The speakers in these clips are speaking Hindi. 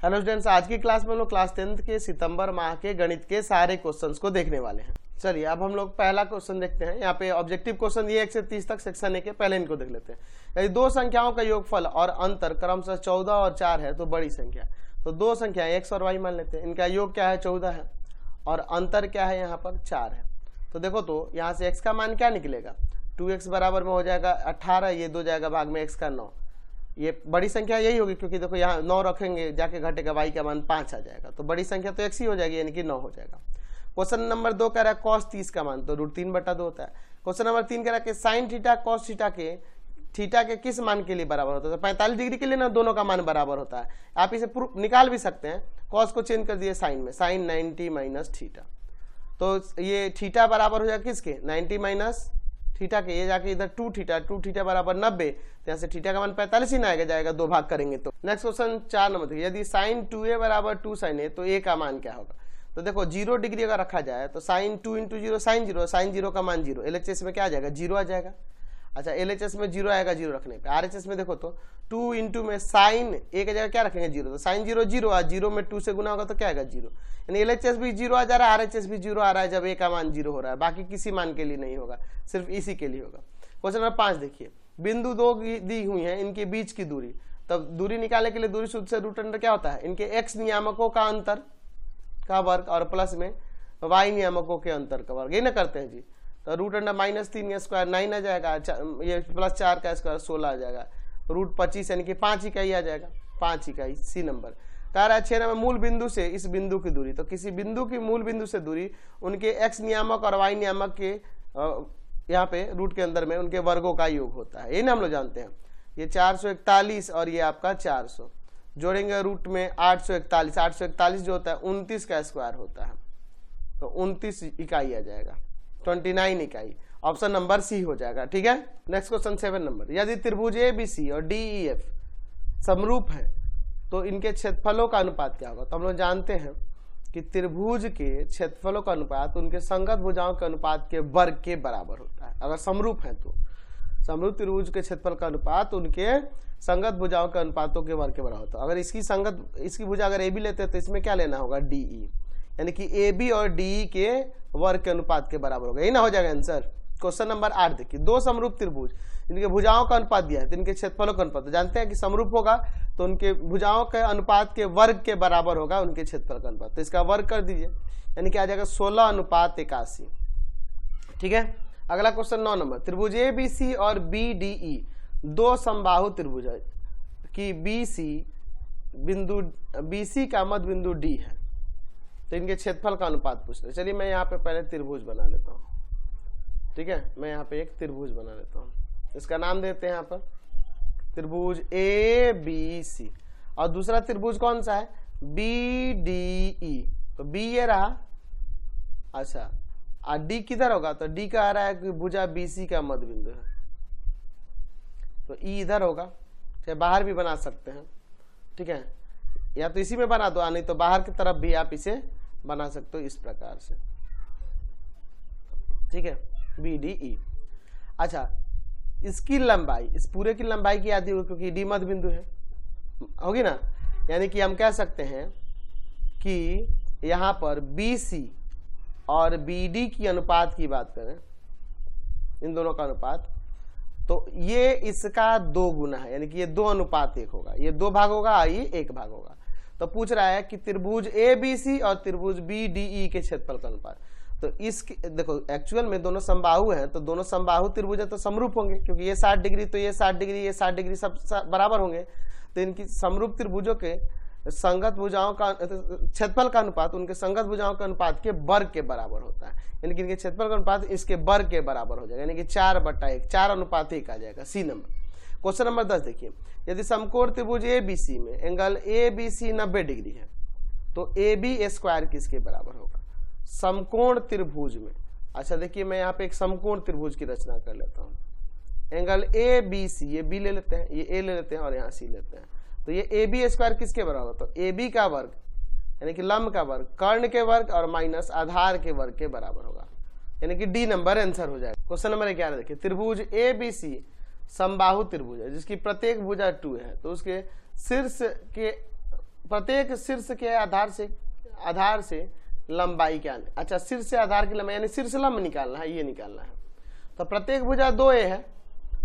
हेलो स्टूडेंट्स, आज की क्लास में हम लोग क्लास 10th के सितंबर माह के गणित के सारे क्वेश्चंस को देखने वाले हैं। चलिए अब हम लोग पहला क्वेश्चन देखते हैं। यहाँ पे ऑब्जेक्टिव क्वेश्चन ये 1 से 30 तक सेक्शन ए के, पहले इनको देख लेते हैं। यदि दो संख्याओं का योगफल और अंतर क्रमशः 14 और 4 है तो बड़ी संख्या। तो दो संख्या x और y मान लेते हैं, इनका योग क्या है 14 है और अंतर क्या है यहाँ पर 4 है। तो देखो तो यहाँ से x का मान क्या निकलेगा, 2x बराबर में हो जाएगा 18, ये 2 जाएगा भाग में x का 9। ये बड़ी संख्या यही होगी क्योंकि देखो यहाँ 9 रखेंगे जाके घटेगा, y का मान 5 आ जाएगा, तो बड़ी संख्या तो x ही हो जाएगी, यानी कि 9 हो जाएगा। क्वेश्चन नंबर 2 कह रहा है cos 30 का मान, तो √3/2 होता है। क्वेश्चन नंबर 3 कह रहा है कि साइन थीटा cos थीटा के थीटा के किस मान के लिए बराबर होता है। तो 45 डिग्री के लिए ना दोनों का मान बराबर होता है। आप इसे निकाल भी सकते हैं, cos को चेंज कर दिए साइन में, साइन 90 माइनस थीटा। तो ये थीटा बराबर हो जाएगा किसके, 90 माइनस थीटा के, ये जाके इधर 2 थीटा बराबर 90, तो यहाँ से थीटा का मान 45 ही ना आएगा, जाएगा 2 भाग करेंगे तो। नेक्स्ट क्वेश्चन 4 नंबर, यदि साइन 2a बराबर 2 साइन a तो a का मान क्या होगा। तो देखो 0 डिग्री अगर रखा जाए तो साइन 2 इंटू 0 साइन 0, साइन 0 का मान 0, LHS में क्या आ जाएगा 0 आ जाएगा। अच्छा LHS में 0 आएगा 0 रखने पे। RHS में देखो तो 2 इंटू में साइन a की जगह क्या रखेंगे 0, तो साइन 0 0 आ, 0 में 2 से गुना होगा तो क्या आएगा 0, यानी LHS भी 0 आ जा रहा है, RHS भी 0 आ रहा है जब a का मान 0 हो रहा है। बाकी किसी मान के लिए नहीं होगा, सिर्फ इसी के लिए होगा। क्वेश्चन नंबर 5 देखिए, बिंदु 2 दी हुई है, इनके बीच की दूरी, तब दूरी निकालने के लिए दूरी सूत्र से रूट अंडर क्या होता है, इनके x नियामकों का अंतर का वर्ग और प्लस में y नियामकों के अंतर का वर्ग, ये ना करते हैं जी। तो रूट अंडर -3 का स्क्वायर 9 आ जाएगा, ये प्लस 4 का स्क्वायर 16 आ जाएगा, रूट 25 यानी कि 5 इकाई आ जाएगा, 5 इकाई। सी नंबर कह रहा है 6 नंबर, मूल बिंदु से इस बिंदु की दूरी, तो किसी बिंदु की मूल बिंदु से दूरी उनके x नियामक और y नियामक के यहाँ पे रूट के अंदर में उनके वर्गों का योग होता है, यही ना हम लोग जानते हैं। ये 441 और ये आपका 400 जोड़ेंगे रूट में 841, 841 जो होता है 29 का स्क्वायर होता है, तो 29 इकाई आ जाएगा, 29 इकाई। ऑप्शन नंबर सी हो जाएगा, ठीक है। नेक्स्ट क्वेश्चन 7 नंबर, यदि त्रिभुज ABC और DEF समरूप है तो इनके क्षेत्रफलों का अनुपात क्या होगा। तो हम लोग जानते हैं कि त्रिभुज के क्षेत्रफलों का अनुपात उनके संगत भुजाओं के अनुपात के वर्ग के बराबर होता है। अगर समरूप है तो समरूप त्रिभुज के क्षेत्रफल का अनुपात उनके संगत भुजाओं के अनुपातों के वर्ग के बराबर होता है। अगर इसकी भुजा अगर AB लेते हैं तो इसमें क्या लेना होगा DE, यानी कि AB और DE के वर्ग के अनुपात के बराबर होगा, यही ना हो जाएगा आंसर। क्वेश्चन नंबर 8 देखिए, दो समरूप त्रिभुज, इनके भुजाओं का अनुपात दिया है तो इनके क्षेत्रफलों का अनुपात, तो जानते हैं कि समरूप होगा तो उनके भुजाओं के अनुपात के वर्ग के बराबर होगा उनके क्षेत्रफल का अनुपात, तो इसका वर्ग कर दीजिए, यानी कि आ जाएगा 16:81, ठीक है। अगला क्वेश्चन 9 नंबर, त्रिभुज ABC और BDE दो समबाहु त्रिभुज है कि BC का मध्य बिंदु D है, तो इनके क्षेत्रफल का अनुपात पूछ रहे। चलिए मैं यहाँ पे पहले त्रिभुज बना लेता हूँ, ठीक है। मैं यहाँ पे एक त्रिभुज बना लेता हूँ, इसका नाम देते हैं यहाँ पर त्रिभुज ABC, और दूसरा त्रिभुज कौन सा है BDE, तो B ये रहा, अच्छा और D किधर होगा, तो D का आ रहा है कि भुजा BC का मध्य बिंदु है, तो E इधर होगा, चाहे बाहर भी बना सकते हैं, ठीक है, या तो इसी में बना दो, नहीं तो बाहर की तरफ भी आप इसे बना सकते हो इस प्रकार से, ठीक है, BDE। अच्छा इसकी लंबाई, इस पूरे की लंबाई की आधी होगी क्योंकि D मध्य बिंदु है, होगी ना, यानी कि हम कह सकते हैं कि यहाँ पर BC और BD की अनुपात की बात करें, इन दोनों का अनुपात, तो ये इसका 2 गुना है, यानी कि ये 2:1 होगा, ये 2 भाग होगा, ये 1 भाग होगा। तो पूछ रहा है कि त्रिभुज ABC और त्रिभुज BDE के क्षेत्रफल का अनुपात, तो इसकी देखो एक्चुअल में दोनों समबाहु हैं, तो दोनों समबाहु त्रिभुज है तो समरूप होंगे, क्योंकि ये 60 डिग्री तो ये 60 डिग्री, ये 60 डिग्री सब बराबर होंगे, तो इनकी समरूप त्रिभुजों के संगत भुजाओं का क्षेत्रफल का अनुपात उनके संगत भुजाओं के अनुपात के वर्ग के बराबर होता है, यानी कि इनके क्षेत्रफल का अनुपात इसके वर्ग के बराबर हो जाएगा, यानी कि 4/1, 4:1 आ जाएगा। सी नंबर क्वेश्चन नंबर 10 देखिए, यदि समकोण त्रिभुज ABC में एंगल ABC 90 डिग्री है तो AB स्क्वायर किसके बराबर होगा समकोण त्रिभुज में। अच्छा देखिए मैं यहाँ पे एक समकोण त्रिभुज की रचना कर लेता हूँ, एंगल ABC, ये B ले लेते हैं, ये A ले लेते हैं और यहाँ C लेते हैं, तो ये AB स्क्वायर किसके बराबर, तो AB का वर्ग यानी कि लंब का वर्ग कर्ण के वर्ग और माइनस आधार के वर्ग के बराबर होगा, यानी कि D नंबर आंसर हो जाएगा। क्वेश्चन नंबर 11 देखिए, त्रिभुज ABC समबाहु त्रिभुज है जिसकी प्रत्येक भुजा 2 है, तो उसके शीर्ष के प्रत्येक शीर्ष के आधार से लंबाई क्या है, अच्छा शीर्ष से आधार की लंबाई यानी शीर्ष लंब निकालना है, ये निकालना है। तो प्रत्येक भुजा 2a है,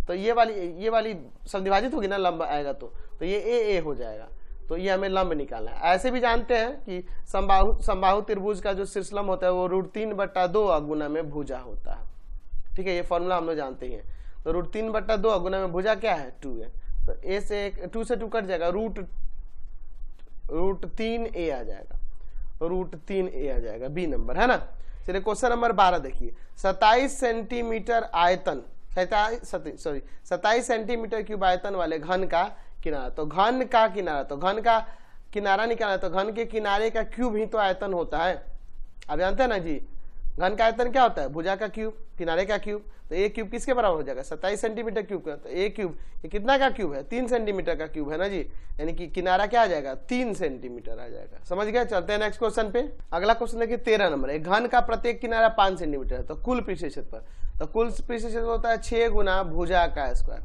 तो ये वाली समद्विभाजित होगी ना, लंब आएगा तो ये ए हो जाएगा, तो ये हमें लंब निकालना है। ऐसे भी जानते हैं कि समबाहु त्रिभुज का जो शीर्ष लंब होता है वो √3/2 गुना में भुजा होता है। ठीक है, ये फॉर्मूला हम लोग जानते ही हैं। तो √3/2 गुना में भुजा क्या है, 2 है, तो a से 2 से 2 कट जाएगा, √3a आ जाएगा, √3a आ जाएगा, बी नंबर है ना। चलिए क्वेश्चन नंबर 12 देखिए, 27 सेंटीमीटर आयतन 27 सेंटीमीटर क्यूब आयतन वाले घन का किनारा, तो घन का किनारा निकालना, तो घन के किनारे का क्यूब ही तो आयतन होता है। आप जानते हैं ना जी, घन का आयतन क्या होता है, भुजा का क्यूब किनारे का क्यूब, तो ए क्यूब किसके बराबर हो जाएगा, 27 सेंटीमीटर क्यूब का, तो ए क्यूब ये कितना का क्यूब है, 3 सेंटीमीटर का क्यूब है ना जी, यानी कि किनारा क्या आ जाएगा, 3 सेंटीमीटर आ जाएगा। समझ गया। चलते हैं नेक्स्ट क्वेश्चन पे। अगला क्वेश्चन देखिए 13 नंबर, एक घन का प्रत्येक किनारा 5 सेंटीमीटर है, तो कुल पृष्ठीय क्षेत्रफल, तो कुल पृष्ठीय क्षेत्रफल होता है 6 गुना भुजा का स्क्वायर।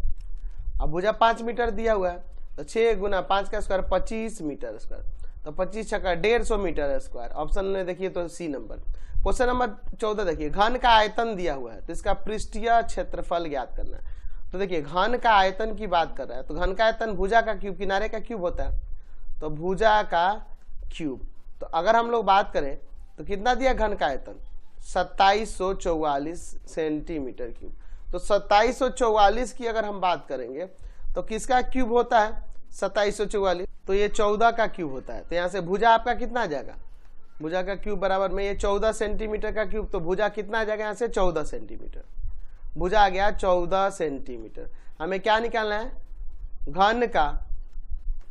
अब भुजा 5 मीटर दिया हुआ है, तो 6 गुना 5 का स्क्वायर 25 मीटर स्क्वायर, तो 25 छक्का 150 मीटर स्क्वायर। ऑप्शन में देखिए तो सी नंबर। क्वेश्चन नंबर 14 देखिए, घन का आयतन दिया हुआ है, तो इसका पृष्ठीय क्षेत्रफल ज्ञात करना है। तो देखिए घन का आयतन की बात कर रहा है, तो घन का आयतन भुजा का क्यूब किनारे का क्यूब होता है, तो भुजा का क्यूब। तो अगर हम लोग बात करें तो कितना दिया घन का आयतन, 2744 सेंटीमीटर क्यूब। तो 2744 की अगर हम बात करेंगे तो किसका क्यूब होता है, 2744, तो ये 14 का क्यूब होता है। तो यहाँ से भुजा आपका कितना आ जाएगा, भुजा का क्यूब बराबर में ये 14 सेंटीमीटर का क्यूब, तो भुजा कितना आ जाएगा यहाँ से 14 सेंटीमीटर, भुजा आ गया 14 सेंटीमीटर। हमें क्या निकालना है, घन का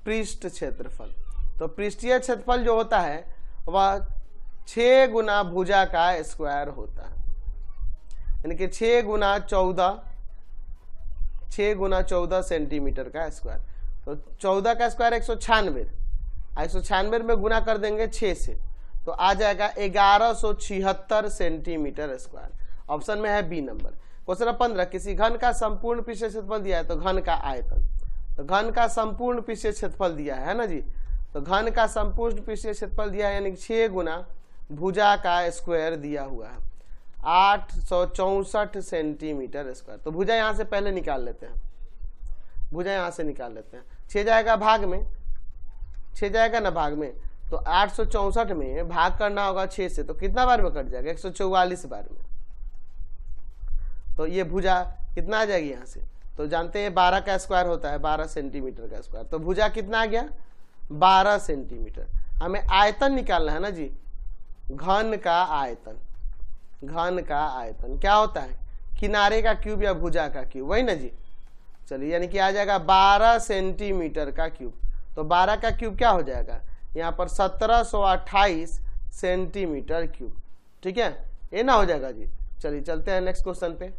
पृष्ठ क्षेत्रफल। तो पृष्ठीय क्षेत्रफल जो होता है वह 6 गुना भुजा का स्क्वायर होता है, यानी कि 6 गुना 14 सेंटीमीटर का स्क्वायर। तो 14 का स्क्वायर 196 में गुना कर देंगे 6 से, तो आ जाएगा 1176 सेंटीमीटर स्क्वायर। ऑप्शन में है बी नंबर। क्वेश्चन नंबर 15, किसी घन का संपूर्ण पृष्ठीय क्षेत्रफल दिया है, तो घन का आयतन, तो घन का संपूर्ण पृष्ठीय क्षेत्रफल दिया है ना जी, तो घन का संपूर्ण पृष्ठीय क्षेत्रफल दिया है, यानी 6 गुना भुजा का स्क्वायर दिया हुआ है, 864 सेंटीमीटर स्क्वायर। तो भुजा यहां से पहले निकाल लेते हैं, भुजा यहां से निकाल लेते हैं। 6 जाएगा भाग में, 6 जाएगा ना भाग में, तो 864 में भाग करना होगा 6 से, तो कितना बार में कट जाएगा, 144 बार में। तो ये भुजा कितना आ जाएगी यहाँ से, तो जानते हैं 12 का स्क्वायर होता है, 12 सेंटीमीटर का स्क्वायर। तो भुजा कितना आ गया, 12 सेंटीमीटर। हमें आयतन निकालना है ना जी, घन का आयतन, घन का आयतन क्या होता है, किनारे का क्यूब या भुजा का क्यूब, वही ना जी। चलिए, यानी कि आ जाएगा 12 सेंटीमीटर का क्यूब। तो 12 का क्यूब क्या हो जाएगा, यहाँ पर 1728 सेंटीमीटर क्यूब। ठीक है, ये ना हो जाएगा जी। चलिए चलते हैं नेक्स्ट क्वेश्चन पे,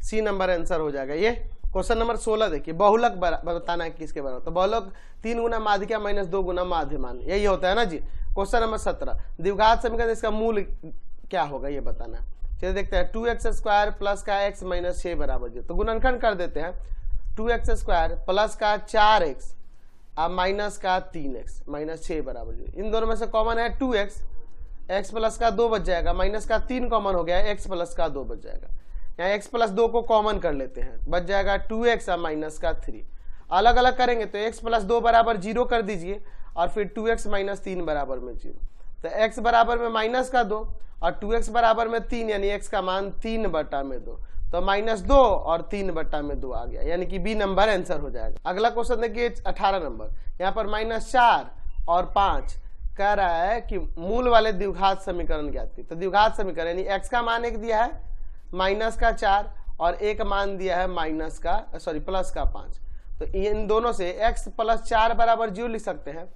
सी नंबर आंसर हो जाएगा ये। क्वेश्चन नंबर 16 देखिए, बहुलक बताना है किसके बराबर, तो बहुलक 3 गुना माध्यिका माइनस 2 गुना माध्यमान, यही होता है ना जी। क्वेश्चन नंबर 17, द्विघात समीकरण इसका मूल क्या होगा ये बताना। चलिए देखते हैं, 2x स्क्वायर प्लस का x माइनस 6 बराबर 0। तो गुणनखंड कर देते हैं, 2x स्क्वायर प्लस का 4x अब माइनस का 3x माइनस 6 बराबर 0। इन दोनों में से कॉमन है 2x, x प्लस का 2 बच जाएगा, माइनस का 3 कॉमन हो गया, x प्लस का 2 बच जाएगा। यहाँ x प्लस 2 को कॉमन कर लेते हैं, बच जाएगा 2x और माइनस का 3। अलग अलग करेंगे तो x प्लस 2 बराबर 0 कर दीजिए, और फिर 2x माइनस 3 बराबर में 0। तो x बराबर में माइनस का 2 और 2x बराबर में 3, यानी x का मान 3/2, तो -2 और 3/2 आ गया, यानी कि बी नंबर आंसर हो जाएगा। अगला क्वेश्चन देखिए 18 नंबर, यहाँ पर -4 और 5 कह रहा है कि मूल वाले द्विघात समीकरण ज्ञात की। तो द्विघात समीकरण यानी x का मान एक दिया है -4 और एक मान दिया है प्लस का 5। तो इन दोनों से x प्लस 4 बराबर 0 लिख सकते हैं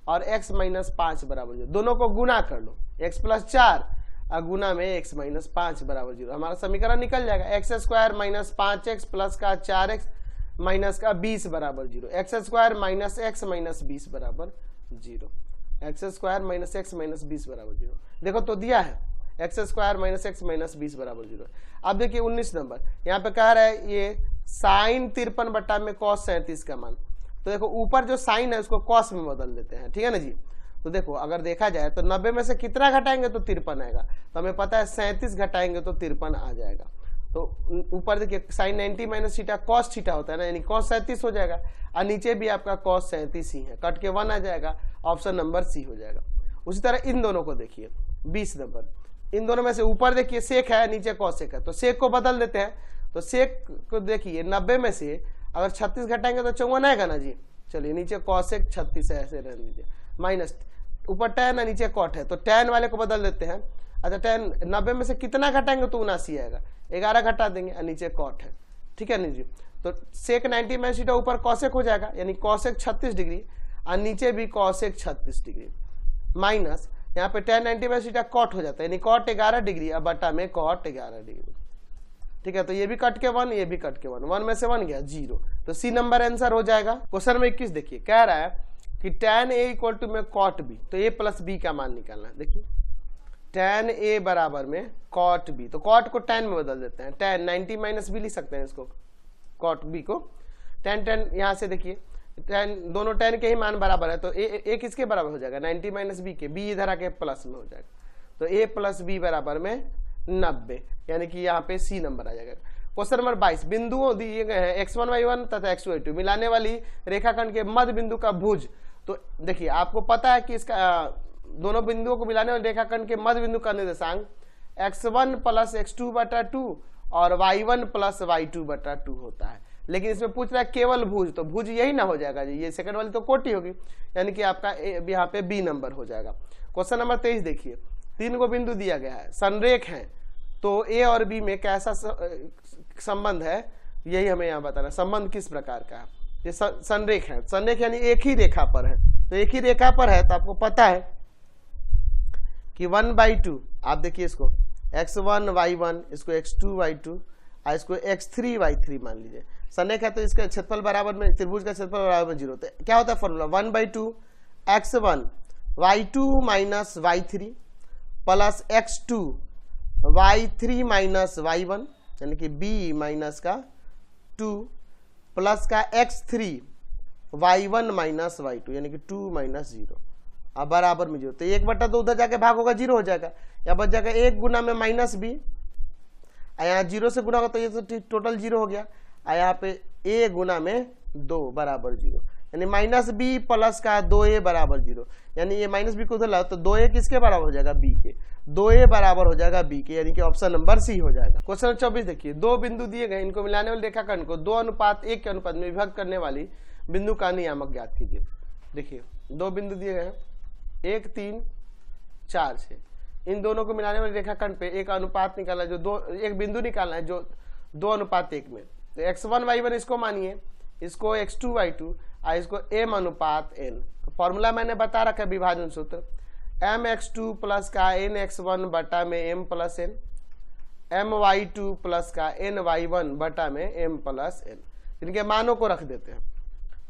और x माइनस 5 बराबर 0, दोनों को गुना कर लो, x प्लस 4 और गुना में x माइनस 5 बराबर 0, हमारा समीकरण निकल जाएगा। x square minus 5x plus का 4x माइनस का 20 बराबर 0, x square minus x minus 20 बराबर 0, x square minus x minus 20 बराबर 0। देखो तो दिया है x square minus x minus 20 बराबर 0। अब देखिए 19 नंबर, यहाँ पे कह रहा है ये sin 53 बटा में cos 37 का मान। तो देखो ऊपर जो साइन है उसको कॉस में बदल देते हैं, ठीक है ना जी। तो देखो अगर देखा जाए तो 90 में से कितना घटाएंगे तो 53 आएगा, तो हमें पता है 37 घटाएंगे तो 53 आ जाएगा। तो ऊपर देखिए sine 90 minus theta cos theta होता है ना, यानी कॉस 37 हो जाएगा, और नीचे भी आपका कॉस 37 ही है, कट के 1 आ जाएगा, ऑप्शन नंबर सी हो जाएगा। उसी तरह इन दोनों को देखिए 20 नंबर, इन दोनों में से ऊपर देखिए सेक है, नीचे कॉसेक है, तो सेक को बदल देते हैं। तो सेक को देखिए 90 में से अगर 36 घटाएंगे तो 54 आएगा ना जी। चलिए नीचे कॉसेक 36 है, ऐसे रहने दीजिए, माइनस ऊपर टैन है नीचे कॉट है, तो टैन वाले को बदल देते हैं। अच्छा टैन 90 में से कितना घटाएंगे तो 79 आएगा, 11 घटा देंगे और नीचे कॉट है, ठीक है नहीं जी। तो सेक 90 माइनस थीटा ऊपर कॉसेक हो जाएगा, यानी कॉसेक 36 डिग्री और नीचे भी कॉसेक 36 डिग्री, माइनस यहाँ पे टैन 90 माइनस थीटा कॉट हो जाता है, यानी कॉट 11 डिग्री और बटा में कॉट 11 डिग्री, ठीक है। तो ये भी कट के 1, ये भी कट के 1, 1 में से 1 गया 0, तो सी नंबर आंसर हो जाएगा। क्वेश्चन नंबर 21 देखिए, कह रहा है कि tan a इक्वल टू में cot b, तो a प्लस b का मान निकालना है। देखिए tan a बराबर में cot b, तो cot को tan में बदल देते हैं, tan 90 माइनस b लिख सकते हैं इसको, cot b को tan यहाँ से देखिए tan दोनों tan के ही मान बराबर है, तो a किसके बराबर हो जाएगा 90 माइनस b के, b इधर आके प्लस में हो जाएगा, तो a प्लस b बराबर में 90, यानी कि यहाँ पे सी नंबर आ जाएगा। क्वेश्चन नंबर 22, बिंदुओं दिए गए हैं x1 y1 तथा x2 y2, मिलाने वाली रेखाखंड के मध्य बिंदु का भुज। तो देखिए आपको पता है कि इसका दोनों बिंदुओं को मिलाने वाले रेखाखंड के मध्य बिंदु का निर्देशांक x1 प्लस x2 बटा 2 और y1 प्लस y2 बटा 2 होता है, लेकिन इसमें पूछ रहा है केवल भुज, तो भुज यही ना हो जाएगा जी, ये सेकंड वाली तो कोटि होगी, यानी कि आपका यहाँ पे बी नंबर हो जाएगा। क्वेश्चन नंबर 23 देखिए, 3 को बिंदु दिया गया है, संरेख है, तो ए और बी में कैसा संबंध है यही हमें यहाँ बताना, संबंध किस प्रकार का है। ये संरेख है, संरेख यानी एक ही रेखा पर है, तो एक ही रेखा पर है तो आपको पता है कि 1/2, आप देखिए इसको x1 y1, इसको x2 y2 और इसको x3 y3 मान लीजिए, संरेख है तो इसका क्षेत्रफल बराबर में, त्रिभुज का क्षेत्रफल बराबर में 0, तो क्या होता है formula 1/2 x1 y2 minus y3 plus x2 y3 minus y1, यानी कि b माइनस का 2 प्लस का x3 y1 माइनस y2, यानी कि 2 माइनस 0, अब बराबर में 0, तो 1/2 उधर जाके भाग होगा 0 हो जाएगा, या बच जाएगा 1 गुना में माइनस b, यहाँ 0 से गुना होगा तो ये तो टोटल 0 हो गया, यहाँ पे a गुना में 2 बराबर 0, यानी माइनस b प्लस का 2a बराबर 0, यानी ये माइनस b को उधर लाओ तो 2a किसके बराबर हो जाएगा b के, 2a बराबर हो जाएगा b के, यानी कि ऑप्शन नंबर सी हो जाएगा। क्वेश्चन 24 देखिए, 2 बिंदु दिए गए, इनको मिलाने वाले रेखाखंड को 2:1 के अनुपात में विभक्त करने वाली बिंदु का नियामक ज्ञात कीजिए। देखिए 2 बिंदु दिए गए हैं 1 3 4 6, इन दोनों को मिलाने वाले रेखाखंड पे एक अनुपात निकालना है, जो एक बिंदु निकालना है जो 2:1 में, तो x1 y1 इसको मानिए, इसको x2 y2 और इसको m अनुपात n, तो फॉर्मूला मैंने बता रखा है विभाजन सूत्र, mx2 प्लस का nx1 बटा में m plus n, my2 plus का ny1 बटा में m प्लस n, इनके मानों को रख देते हैं,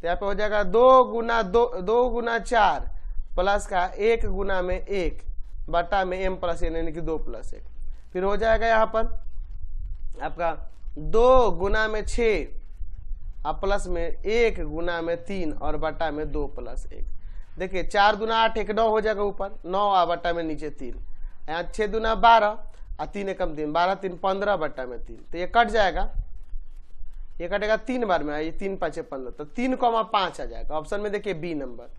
तो यहाँ पे हो जाएगा 2 गुना 4 प्लस का 1 गुना में 1 बटा में m प्लस n, यानी कि 2 प्लस 1, फिर हो जाएगा यहाँ पर आपका 2 गुना में 6 अब प्लस में 1 गुना में 3 और बटा में 2 प्लस 1, देखिए 4 दूना 8 1 9 हो जाएगा ऊपर 9 और बटा में नीचे 3, यहाँ 6 दूना 12 और 3 एकम 3, 12 3 15 बटा में 3, तो ये कट जाएगा, ये कटेगा 3 बार में, ये 3 5 15, तो 3,5 आ जाएगा। ऑप्शन में देखिए बी नंबर।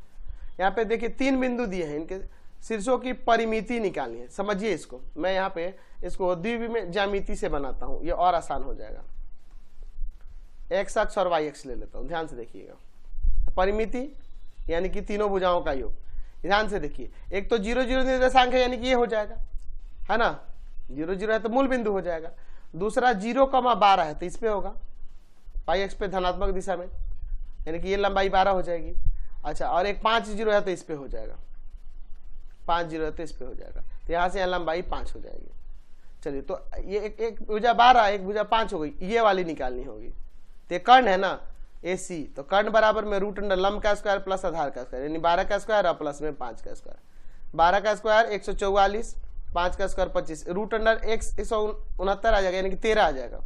यहाँ पे देखिए 3 बिंदु दिए हैं, इनके शीर्षों की परिमिति निकालनी है, समझिए इसको, मैं यहाँ पे इसको द्विविमीय ज्यामिति से बनाता हूँ, ये और आसान हो जाएगा। x अक्ष और y अक्ष ले लेता हूँ, ध्यान से देखिएगा, परिमिति यानी कि तीनों भुजाओं का योग, ध्यान से देखिए, एक तो 0 0 निर्देशांक है, यानी कि ये हो जाएगा, है ना, 0 0 है तो मूल बिंदु हो जाएगा, दूसरा 0,12 है तो इस पे होगा, पाई x पे धनात्मक दिशा में, यानी कि ये लंबाई 12 हो जाएगी। अच्छा, और एक 5 0 है तो इस पे हो जाएगा, 5 0 है तो इस पे हो जाएगा, तो यहाँ से यहाँ लंबाई 5 हो जाएगी। चलिए, तो ये एक भुजा 12 एक भुजा 5 हो गई, ये वाली निकालनी होगी, तो कर्ण है ना AC, तो कर्ण बराबर में रूट अंडर लंब का स्क्वायर प्लस आधार का स्क्वायर, यानी 12 का स्क्वायर और प्लस में 5 का स्क्वायर, 12 का स्क्वायर 144, 5 का स्क्वायर 25, रूट अंडर 169 आ जाएगा, यानी कि 13 आ जाएगा,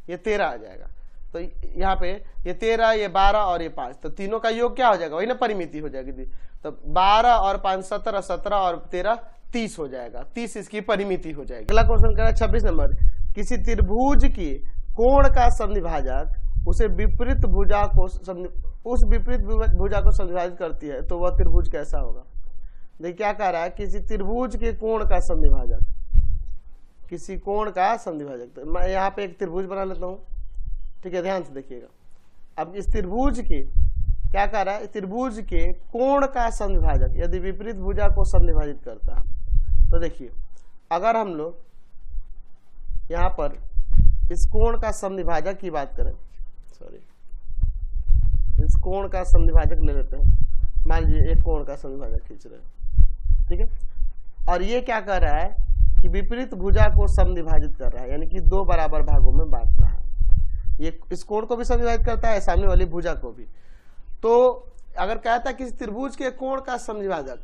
ये 13 आ जाएगा। तो यहाँ पे ये 13, ये 12 और ये 5, तो तीनों का योग क्या हो जाएगा, वही ना परिमिति हो जाएगी। तो 12 और 5 17, 17 और 13 30 हो जाएगा, 30 इसकी परिमिति हो जाएगी। अगला क्वेश्चन कह रहा है 26 नंबर, किसी त्रिभुज की कोण का समद्विभाजक उसे विपरीत भुजा को उस विपरीत भुजा को समद्विभाजित करती है, तो वह त्रिभुज कैसा होगा। देखिए क्या कह रहा है, किसी त्रिभुज के कोण का समद्विभाजक, किसी कोण का समद्विभाजक। तो मैं यहाँ पे एक त्रिभुज बना लेता हूँ, ठीक है, ध्यान से देखिएगा। अब इस त्रिभुज के क्या कह रहा है, त्रिभुज के कोण का समद्विभाजक यदि विपरीत भुजा को समद्विभाजित करता है, तो देखिए अगर हम लोग यहाँ पर इस कोण का समद्विभाजक की बात करें, सॉरी इस कोण का समद्विभाजक ले लेते हैं, मान लीजिए एक कोण का समद्विभाजक खींच रहे हैं, ठीक है, और ये क्या कर रहा है कि विपरीत भुजा को समद्विभाजित कर रहा है, यानी कि दो बराबर भागों में बांट रहा है। ये इस कोण को भी समद्विभाजित करता है, सामने वाली भुजा को भी। तो अगर कहता है कि त्रिभुज के कोण का समद्विभाजक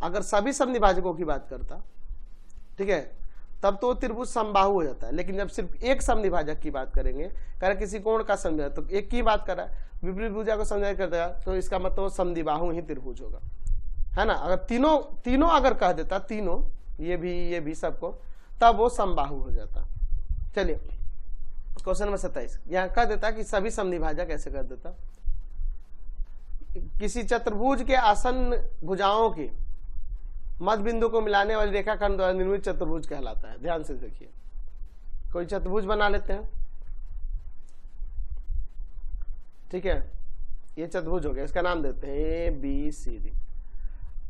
अगर सभी समद्विभाजकों की बात करता, ठीक है, तब तो त्रिभुज समबाहु हो जाता है। लेकिन जब सिर्फ एक समद्विभाजक की बात करेंगे, कह रहा किसी कोण का समद्विभाजक, तो एक की बात कर रहा है, विपरीत भुजा को समद्विभाजित करता है, तो इसका मतलब समद्विबाहु ही त्रिभुज होगा, है ना। अगर तीनों अगर कह देता, तीनों ये भी सबको, तब वो समबाहु हो जाता। चलिए क्वेश्चन नंबर 27, यहाँ कह देता कि सभी समद्विभाजक ऐसे कर देता, किसी चतुर्भुज के आसन्न भुजाओं के मध्य बिंदु को मिलाने वाली रेखाखंड द्वारा निर्मित चतुर्भुज कहलाता है। ध्यान से देखिए, कोई चतुर्भुज बना लेते हैं, ठीक है, ये चतुर्भुज हो गया, इसका नाम देते हैं ए बी सी डी।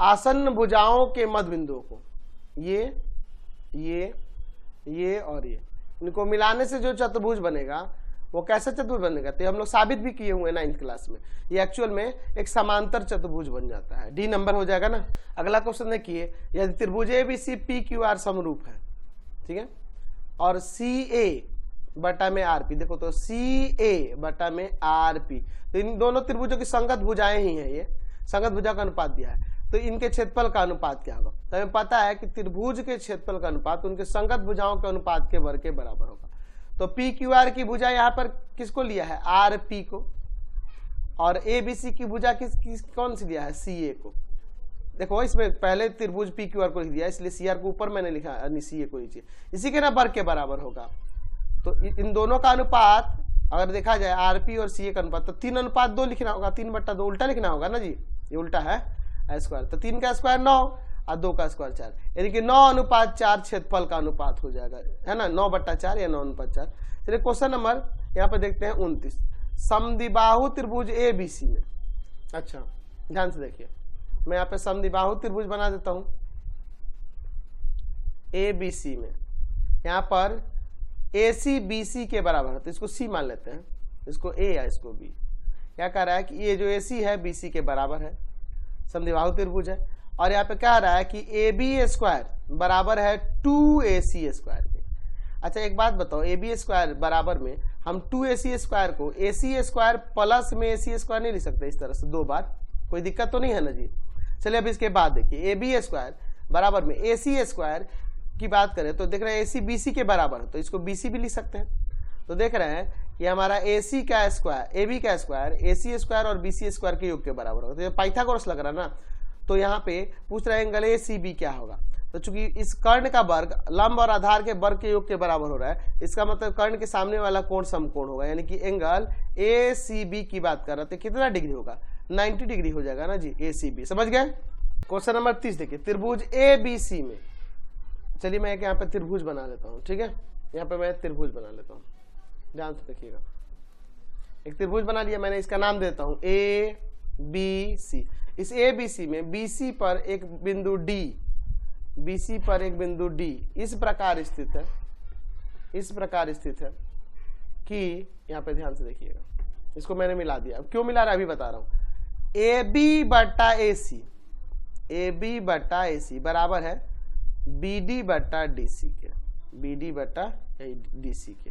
आसन्न भुजाओं के मध्य बिंदुओं को ये और ये, इनको मिलाने से जो चतुर्भुज बनेगा वो कैसा चतुर्भुज बनेगा, तो हम लोग साबित भी किए हुए 9th क्लास में। ये एक्चुअल में एक समांतर चतुर्भुज बन जाता है, डी नंबर हो जाएगा ना। अगला क्वेश्चन देखिए, यदि त्रिभुज एबीसी पी क्यू आर समरूप है, ठीक है, और सी ए बटा में आर पी, देखो तो सी ए बटा में आर पी, तो इन दोनों त्रिभुजों की संगत भुजाएं ही हैं, ये संगत भुजा का अनुपात दिया है, तो इनके क्षेत्रफल का अनुपात क्या होगा। तो हमें पता है कि त्रिभुज के क्षेत्रफल का अनुपात उनके संगत भुजाओं के अनुपात के वर्ग के बराबर होगा। तो पी क्यू आर की भुजा यहाँ पर किसको लिया है, आर पी को, और ए बी सी की भुजा कौन सी लिया है, सी ए को। देखो इसमें पहले त्रिभुज पी क्यू आर को लिख दिया, इसलिए सी आर को ऊपर मैंने लिखा, सी ए को नीचे, इसी के ना वर्ग के बराबर होगा। तो इन दोनों का अनुपात अगर देखा जाए आर पी और सी ए का अनुपात, तो 3:2 लिखना होगा, 3/2 उल्टा लिखना होगा ना जी, ये उल्टा है स्क्वायर, तो 3 का स्क्वायर 9 और 2 का स्क्वायर 4, यानी कि 9:4 क्षेत्रफल का अनुपात हो जाएगा, है ना, 9/4 या 9:4। चलिए क्वेश्चन नंबर यहाँ पे देखते हैं 29, समद्विबाहु त्रिभुज ए बी सी में। अच्छा ध्यान से देखिए, मैं यहाँ पे समद्विबाहु त्रिभुज बना देता हूँ ए बी सी में, यहाँ पर ए सी बी सी के बराबर है, तो इसको सी मान लेते हैं, इसको ए या इसको बी। क्या कह रहा है कि ये जो ए सी है बी सी के बराबर है, समद्विबाहु त्रिभुज है, और यहाँ पे कह रहा है कि ए बी स्क्वायर बराबर है 2ac स्क्वायर के। अच्छा एक बात बताओ, ए बी स्क्वायर बराबर में हम 2ac स्क्वायर को ac स्क्वायर प्लस में ac स्क्वायर नहीं लिख सकते इस तरह से दो बार, कोई दिक्कत तो नहीं है ना जी। चलिए अब इसके बाद देखिए, ए बी स्क्वायर बराबर में ac स्क्वायर की बात करें तो देख रहे हैं ac bc के बराबर है, तो इसको bc भी लिख सकते हैं। तो देख रहे हैं कि हमारा ac का स्क्वायर ab का स्क्वायर ac स्क्वायर और bc स्क्वायर के योग के बराबर होगा, तो ये पाइथागोरस लग रहा है ना। तो यहाँ पे पूछ रहे एंगल ACB क्या होगा, तो चूंकि इस कर्ण का वर्ग लंब और आधार के वर्ग के योग के बराबर हो रहा है, इसका मतलब कर्ण के सामने वाला कोण समकोण होगा, यानी कि एंगल ACB की बात कर रहे थे, कितना डिग्री होगा, 90 डिग्री हो जाएगा ना जी ACB। समझ गए। क्वेश्चन नंबर 30 देखिए, त्रिभुज ABC में, चलिए मैं एक यहाँ पे त्रिभुज बना लेता हूँ, ठीक है, यहाँ पे मैं त्रिभुज बना लेता हूँ, ध्यान से देखिएगा। एक त्रिभुज बना लिया मैंने, इसका नाम देता हूँ ABC। इस ABC में BC पर एक बिंदु D, BC पर एक बिंदु D इस प्रकार स्थित है, इस प्रकार स्थित है कि यहाँ पे ध्यान से देखिएगा, इसको मैंने मिला दिया। अब क्यों मिला रहा है अभी बता रहा हूँ। AB बटा AC, AB बटा AC बराबर है BD बटा DC के, BD बटा DC के।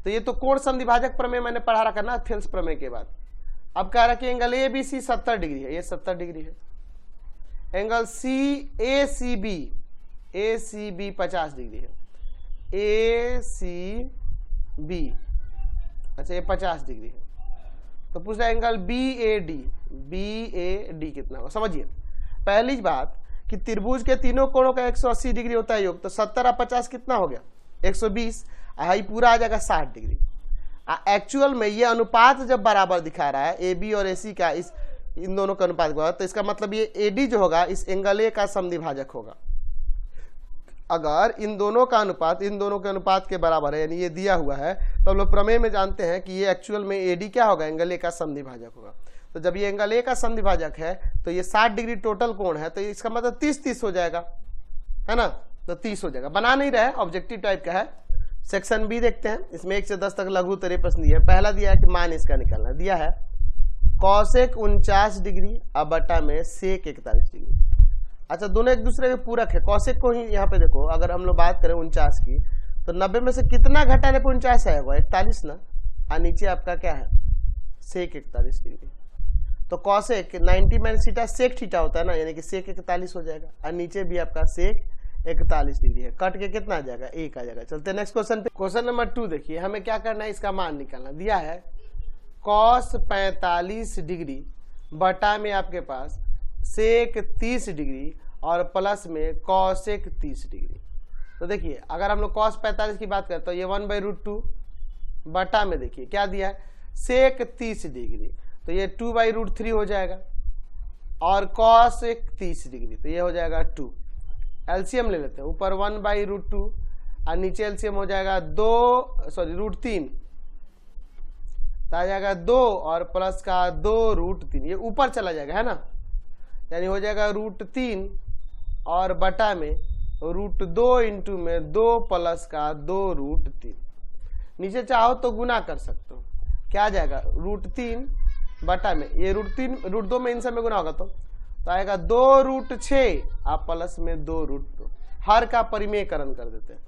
तो ये तो कोण समद्विभाजक प्रमेय मैंने पढ़ा रखा ना थेल्स प्रमेय के बाद। अब कह रहा कि एंगल ABC 70 डिग्री है, ये 70 डिग्री है। एंगल ACB 50 डिग्री है, ACB अच्छा ये 50 डिग्री है। तो पूछ रहा है एंगल BAD कितना होगा। समझिए पहली बात कि त्रिभुज के तीनों कोणों का 180 डिग्री होता है योग, तो 70 और 50 कितना हो गया 120, हाई पूरा आ जाएगा 60 डिग्री। एक्चुअल में ये अनुपात जब बराबर दिखा रहा है AB और AC का, इन दोनों का अनुपात होगा, तो इसका मतलब ये AD जो होगा इस एंगल A का समद्विभाजक होगा। अगर इन दोनों का अनुपात इन दोनों के अनुपात के बराबर है, यानी ये दिया हुआ है, तो हम लोग प्रमेय में जानते हैं कि ये एक्चुअल में AD क्या होगा, एंगल A का समद्विभाजक होगा। तो जब ये एंगल A का समद्विभाजक है तो ये 60 डिग्री टोटल कोण है, तो इसका मतलब 30-30 हो जाएगा, है ना। तो 30 हो जाएगा। बना नहीं रहा है, ऑब्जेक्टिव टाइप का है। सेक्शन बी देखते हैं, इसमें 1 से 10 तक लघु उत्तरीय प्रश्न दिया है। पहला दिया है कि मान इसका निकालना दिया है कॉसेक 49 डिग्री अब बटा में सेक 41 डिग्री। अच्छा दोनों एक दूसरे के पूरक है। कॉसेक को ही यहाँ पे देखो, अगर हम लोग बात करें 49 की, तो 90 में से कितना घटाने पे 49 आएगा 41 ना, और नीचे आपका क्या है सेक 41 डिग्री। तो cosec 90 minus theta sec theta होता है ना, यानी कि सेक 41 हो जाएगा, और नीचे भी आपका सेक 41 डिग्री है। कट के कितना आ जाएगा 1 आ जाएगा। चलते नेक्स्ट क्वेश्चन पे। क्वेश्चन नंबर 2 देखिए, हमें क्या करना है, इसका मान निकालना दिया है कॉस 45 डिग्री बटा में आपके पास सेक 30 डिग्री और प्लस में कॉसेक 30 डिग्री। तो देखिए अगर हम लोग कॉस 45 की बात करें तो ये 1/√2 बटा में देखिए क्या दिया है सेक 30 डिग्री, तो ये 2/√3 हो जाएगा, और कॉसेक 30 डिग्री तो ये हो जाएगा 2। एलसीएम ले लेते हैं, ऊपर 1/√2 और नीचे एलसीएम हो जाएगा √3, तो आ जाएगा 2 और प्लस का 2√3, ये ऊपर चला जाएगा, है ना, यानी हो जाएगा √3 और बटा में √2 इंटू में 2 प्लस का 2√3। नीचे चाहो तो गुना कर सकते हो, क्या आ जाएगा √3 बटा में ये √2 में इन सब में गुना होगा तो आएगा 2√6 आप प्लस में 2√2, हर का परिमेयकरण कर देते हैं।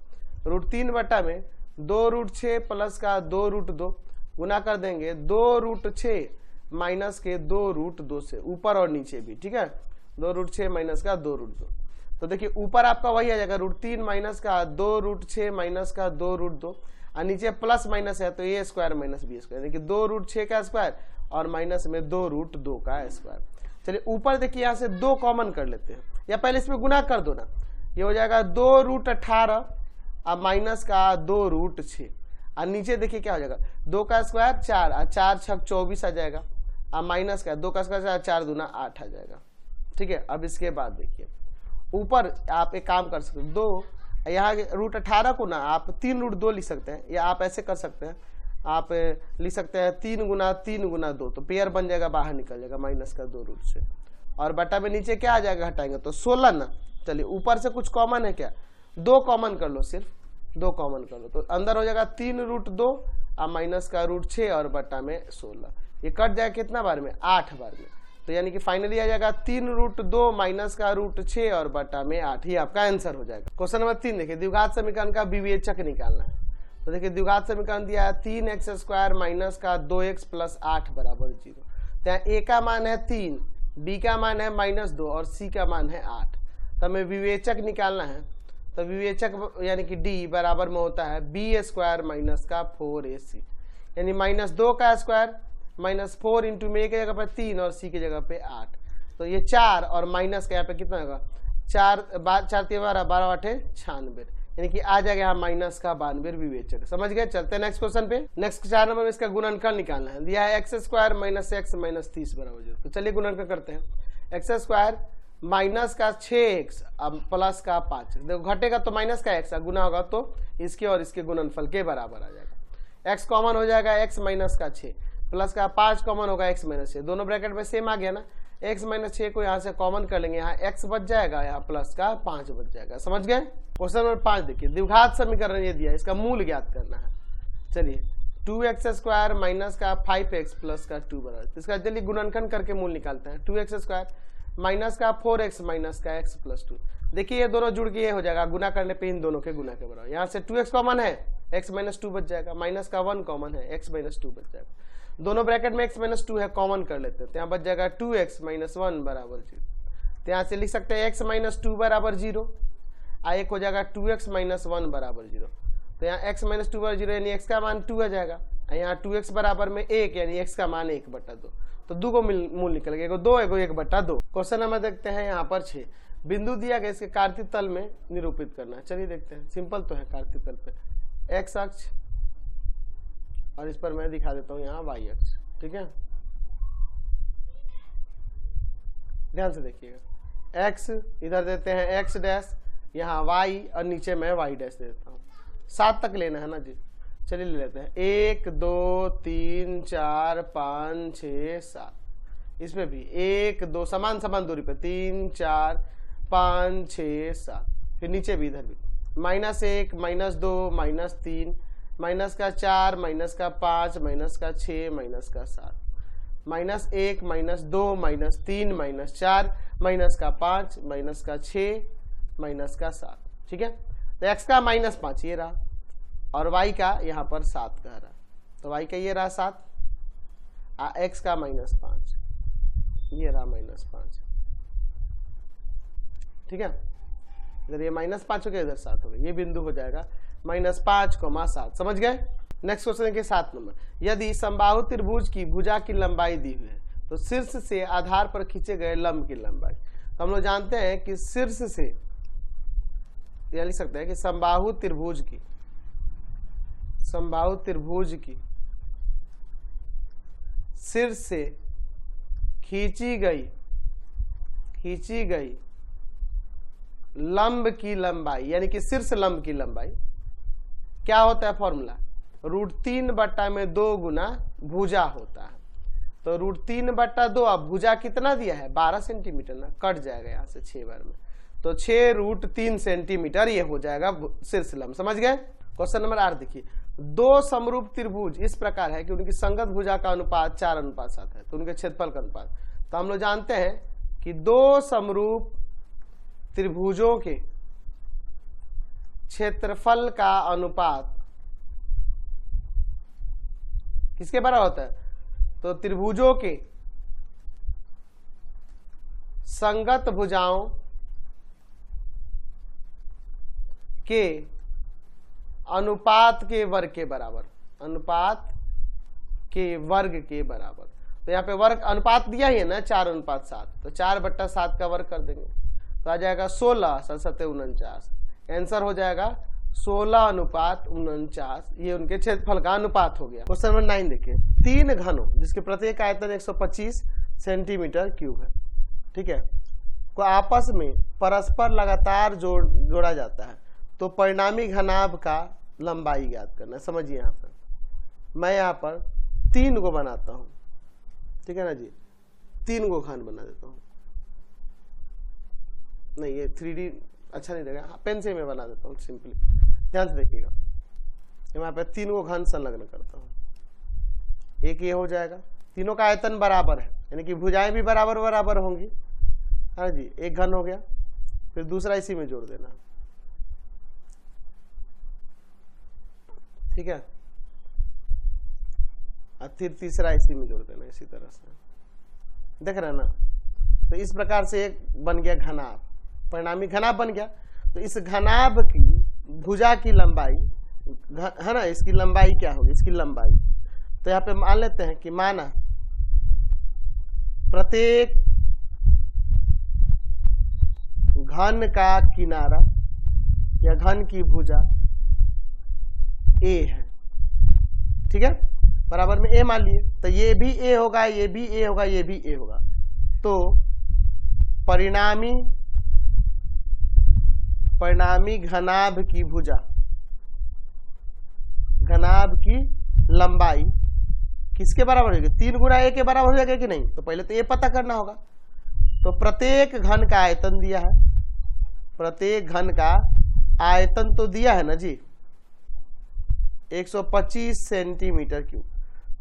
√3 बटा में 2√6 प्लस का 2√2 गुना कर देंगे 2√6 माइनस के 2√2 से, ऊपर और नीचे भी, ठीक है, 2√6 माइनस का 2√2। तो देखिए ऊपर आपका वही आ जाएगा √3 माइनस का 2√6 माइनस का 2√2, और नीचे प्लस माइनस है तो a square minus b square, यानी कि 2√6 का स्क्वायर और माइनस में 2√2 का स्क्वायर। चलिए ऊपर देखिए यहाँ से 2 कॉमन कर लेते हैं, या पहले इसमें गुना कर दो ना, ये हो जाएगा 2√18 और माइनस का 2√6, और नीचे देखिए क्या हो जाएगा 2 का स्क्वायर 4 और 4 छक 24 आ जाएगा, और माइनस का 2 का स्क्वायर 4 दूना 8 आ जाएगा, ठीक है। अब इसके बाद देखिए ऊपर आप एक काम कर सकते हैं, 2 यहाँ √18 को ना आप 3√2 लिख सकते हैं, या आप ऐसे कर सकते हैं, आप लिख सकते हैं 3 गुना 3 गुना 2, तो पेयर बन जाएगा, बाहर निकल जाएगा माइनस का 2√6, और बटा में नीचे क्या आ जाएगा हटाएंगे तो 16 ना। चलिए ऊपर से कुछ कॉमन है क्या, 2 कॉमन कर लो, सिर्फ 2 कॉमन कर लो, तो अंदर हो जाएगा 3√2 और माइनस का √6 और बटा में 16, ये कट जाएगा कितना बार में 8 बार में, तो यानी कि फाइनली आ जाएगा 3√2 माइनस का √6 और बटा में 8, ये आपका आंसर हो जाएगा। क्वेश्चन नंबर 3 देखिए, द्विघात समीकरण का विवेचक निकालना है। तो देखिए द्विघात समीकरण दिया है 3x² माइनस का 2x प्लस 8 बराबर 0। तो यहाँ a का मान है 3, b का मान है -2 और c का मान है 8। तो हमें विवेचक निकालना है, तो विवेचक यानी कि d बराबर में होता है b² माइनस का 4ac, यानी -2 का स्क्वायर -4 इंटू में a की जगह पर 3 और c की जगह पे 8, तो ये 4 और माइनस का यहाँ पे कितना होगा 4 12 8 96, यानी कि आ जाएगा यहाँ माइनस का 92 विवेचक। समझ गए। चलते हैं नेक्स्ट क्वेश्चन पे। नेक्स्ट 4 नंबर में इसका गुणनखंड निकालना है, दिया है x² माइनस x माइनस 30 बराबर 0। तो चलिए गुणनखंड करते हैं, x² माइनस का 6x अब प्लस का 5x, देखो घटेगा तो माइनस का x, गुना होगा तो इसके और इसके गुणनफल के बराबर आ जाएगा। x कॉमन हो जाएगा x माइनस का 6 प्लस का 5 कॉमन होगा x माइनस 6, दोनों ब्रैकेट में सेम आ गया ना, x माइनस 6 को यहाँ से कॉमन कर लेंगे, यहाँ x बच जाएगा, यहाँ प्लस का 5 बच जाएगा। समझ गए। क्वेश्चन नंबर 5 देखिए, द्विघात समीकरण ये दिया है, इसका मूल ज्ञात करना है। चलिए 2x² माइनस का 5x प्लस का 2 बराबर, इसका चलिए गुणनखंड करके मूल निकालते हैं। 2x² माइनस का 4x माइनस का x प्लस 2, देखिए ये दोनों जुड़ के ये हो जाएगा, गुना करने पे इन दोनों के गुना के बराबर। यहाँ से 2x कॉमन है, x माइनस 2 बच जाएगा, माइनस का 1 कॉमन है, x माइनस 2 बच जाएगा, दोनों ब्रैकेट में x माइनस 2 है, कॉमन कर लेते हैं, तो यहाँ बच जाएगा 2x माइनस 1 बराबर 0। तो यहाँ से लिख सकते हैं x माइनस 2 बराबर 0, एक हो जाएगा 2x माइनस 1 बराबर 0। तो यहाँ x माइनस 2 बराबर 0 यानी x का मान 2 आ जाएगा, यहाँ 2x बराबर में 1 यानी x का मान 1/2, तो 2 को मूल निकल गया, एगो 2 एगो 1/2। क्वेश्चन नंबर देखते हैं यहाँ पर 6, बिंदु दिया गया इसके कार्तीय तल में निरूपित करना है। चलिए देखते हैं, सिंपल तो है। कार्तीय तल पे x अक्ष और इस पर मैं दिखा देता हूँ यहाँ y अक्ष, ठीक है। ध्यान से देखिएगा, x इधर देते हैं x डैश, यहाँ y और नीचे मैं y डैश दे देता हूँ। 7 तक लेना है ना जी, चलिए ले लेते हैं। 1 2 3 4 5 6 7, इसमें भी 1 2 समान समान दूरी पे 3 4 5 6 7, फिर नीचे भी इधर भी -1 -2 -3 -4 -5 -6 -7 -1 -2 -3 -4 -5 -6 ठीक है। तो x का -5 ये रहा और y का यहाँ पर 7 कह रहा, तो y का ये रहा 7, x का -5 ये रहा -5, ठीक है। इधर ये -5 हो गया, इधर 7 हो गया, ये बिंदु हो जाएगा -5, 7। समझ गए। नेक्स्ट क्वेश्चन देखिए 7 नंबर, यदि समबाहु त्रिभुज की भुजा की लंबाई दी हुई है तो शीर्ष से आधार पर खींचे गए लंब की लंबाई। तो हम लोग जानते हैं कि शीर्ष से यह लिख सकते हैं कि समबाहु त्रिभुज की शीर्ष से खींची गई लंब की लंबाई, यानी कि शीर्ष लंब की लंबाई क्या होता है फॉर्मूला, √3/2 गुना भुजा होता है। तो √3/2, अब भुजा कितना दिया है 12 सेंटीमीटर ना, कट जाएगा यहाँ से 6 बार में, तो 6√3 सेंटीमीटर ये हो जाएगा शीर्ष लंब। समझ गए। क्वेश्चन नंबर 8 देखिए, 2 समरूप त्रिभुज इस प्रकार है कि उनकी संगत भुजा का अनुपात 4:7 है, तो उनके क्षेत्रफल का अनुपात। तो हम लोग जानते हैं कि 2 समरूप त्रिभुजों के क्षेत्रफल का अनुपात किसके बराबर होता है, तो त्रिभुजों के संगत भुजाओं के अनुपात के वर्ग के बराबर, तो यहाँ पे वर्ग अनुपात दिया ही है ना 4:7, तो 4/7 का वर्ग कर देंगे तो आ जाएगा 16, 7 49, आंसर हो जाएगा 16:49, ये उनके क्षेत्रफल का अनुपात हो गया। क्वेश्चन नंबर 9 देखिए, 3 घनों जिसके प्रत्येक आयतन 125 सेंटीमीटर क्यूब है, ठीक है, को आपस में परस्पर लगातार जोड़ा जाता है, तो परिणामी घनाभ का लंबाई ज्ञात करना है। समझिए, यहाँ पर मैं यहाँ पर 3 को बनाता हूँ, ठीक है ना जी, 3 को घन बना देता हूँ, नहीं ये 3D अच्छा नहीं लगेगा, पेन से मैं बना देता हूँ सिंपली। ध्यान से देखिएगा, यहाँ पे 3 को घन संलग्न करता हूँ, एक ये हो जाएगा, तीनों का आयतन बराबर है, यानी कि भुजाएं भी बराबर होंगी, हाँ जी, एक घन हो गया, फिर दूसरा इसी में जोड़ देना, ठीक है, और फिर तीसरा इसी में जोड़ देना, इसी तरह से देख रहे हैं ना। तो इस प्रकार से एक बन गया घनाभ, परिणामी घनाभ बन गया। तो इस घनाभ की भुजा की लंबाई है ना, इसकी लंबाई क्या होगी, इसकी लंबाई, तो यहाँ पे मान लेते हैं कि माना प्रत्येक घन का किनारा या घन की भुजा a है, ठीक है, बराबर में a मान लिए, तो ये भी a होगा, ये भी a होगा, ये भी a होगा, तो परिणामी घनाभ की भुजा, घनाभ की लंबाई किसके बराबर होगी, 3 गुना a के बराबर हो जाएगा कि नहीं, तो पहले तो a पता करना होगा। तो प्रत्येक घन का आयतन दिया है, प्रत्येक घन का आयतन तो दिया है ना जी 125 सेंटीमीटर क्यूब,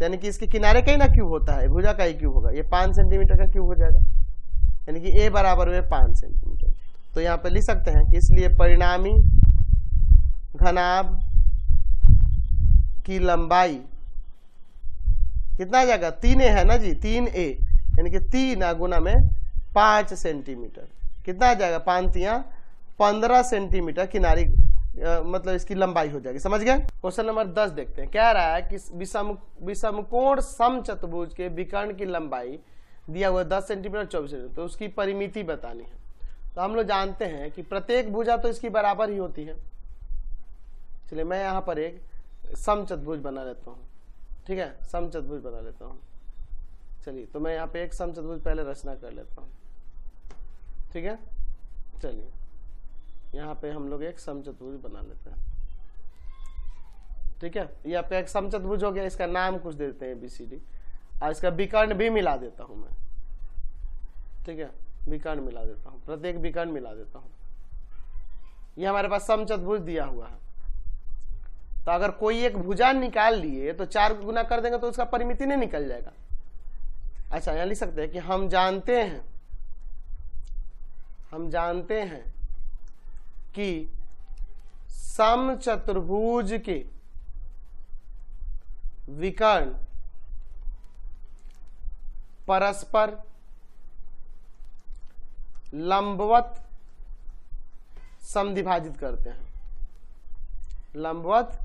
यानी कि इसके किनारे का ही ना क्यूब होता है, भुजा का ही क्यूब होगा, ये 5 सेंटीमीटर का क्यूब हो जाएगा, यानी कि a बराबर हुए 5 सेंटीमीटर। तो यहाँ पे लिख सकते हैं कि इसलिए परिणामी घनाभ की लंबाई कितना आ जाएगा, 3a है ना जी, 3a, यानी कि 3 गुना में 5 सेंटीमीटर, कितना आ जाएगा, 5 × 15 सेंटीमीटर मतलब इसकी लंबाई हो जाएगी। समझ गए। क्वेश्चन नंबर 10 देखते हैं। कह रहा है कि विषमकोण समचतुर्भुज के विकर्ण की लंबाई दिया हुआ 10 सेंटीमीटर 24 सेंटीमीटर, तो उसकी परिमिति बतानी है। तो हम लोग जानते हैं कि प्रत्येक भुजा तो इसकी बराबर ही होती है। चलिए मैं यहाँ पर एक समचतुर्भुज बना लेता हूँ, ठीक है, समचतुर्भुज बना लेता हूँ। चलिए तो मैं यहाँ पे एक समचतुर्भुज पहले रचना कर लेता हूँ, ठीक है। चलिए यहाँ पे हम लोग एक समचतुर्भुज बना लेते हैं, ठीक है। यहाँ पे एक समचतुर्भुज हो गया, इसका नाम कुछ दे देते हैं ABCD, और इसका विकर्ण भी मिला देता हूं मैं, ठीक है, विकर्ण मिला देता हूं, प्रत्येक विकर्ण मिला देता हूं। ये हमारे पास समचतुर्भुज दिया हुआ है। तो अगर कोई एक भुजा निकाल लिए तो 4 गुना कर देंगे तो उसका परिमिति नहीं निकल जाएगा। अच्छा यहाँ लिख सकते हैं कि हम जानते हैं कि समचतुर्भुज के विकर्ण परस्पर लंबवत समद्विभाजित करते हैं, लंबवत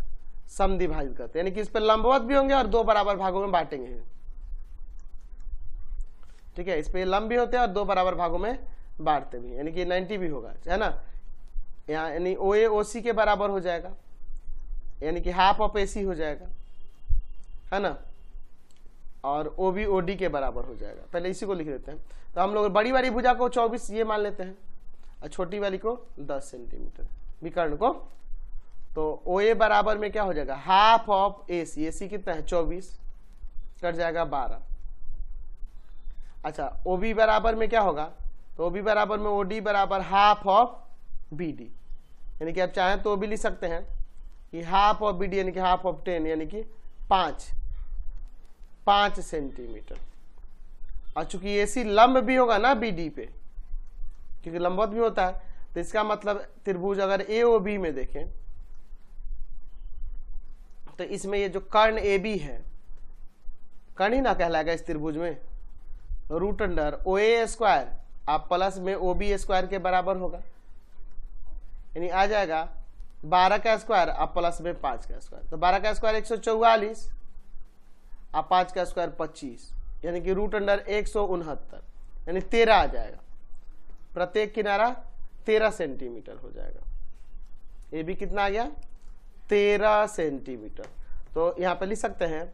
समद्विभाजित करते हैं, यानी कि इस पर लंबवत भी होंगे और 2 बराबर भागों में बांटेंगे, ठीक है। इस पे लंब भी होते हैं और 2 बराबर भागों में बांटते भी, यानी कि 90 भी होगा, है ना। यहाँ यानी OA OC के बराबर हो जाएगा, यानी कि हाफ ऑफ AC हो जाएगा, है ना, और OB OD के बराबर हो जाएगा। पहले इसी को लिख देते हैं। तो हम लोग बड़ी वाली भुजा को 24 ये मान लेते हैं और छोटी वाली को 10 सेंटीमीटर विकर्ण को। तो OA बराबर में क्या हो जाएगा, हाफ ऑफ AC, AC कितना है 24, कट जाएगा 12। अच्छा OB बराबर में क्या होगा, तो OB बराबर में OD बराबर हाफ ऑफ BD, यानी कि आप चाहें तो भी लिख सकते हैं कि हाफ ऑफ BD यानी कि हाफ ऑफ 10 यानी कि 5 सेंटीमीटर। और चूंकि AC लंब भी होगा ना BD पे, क्योंकि लंबवत भी होता है, तो इसका मतलब त्रिभुज अगर AOB में देखें तो इसमें ये जो कर्ण AB है, कर्ण ही ना कहलाएगा इस त्रिभुज में, रूट अंडर OA स्क्वायर आप प्लस में OB स्क्वायर के बराबर होगा, यानी आ जाएगा 12 का स्क्वायर आप प्लस में 5 का स्क्वायर। तो 12 का स्क्वायर 144 आप 5 का स्क्वायर 25, यानी कि रूट अंडर 169, यानी 13 आ जाएगा। प्रत्येक किनारा 13 सेंटीमीटर हो जाएगा। ये भी कितना आ गया 13 सेंटीमीटर। तो यहाँ पे लिख सकते हैं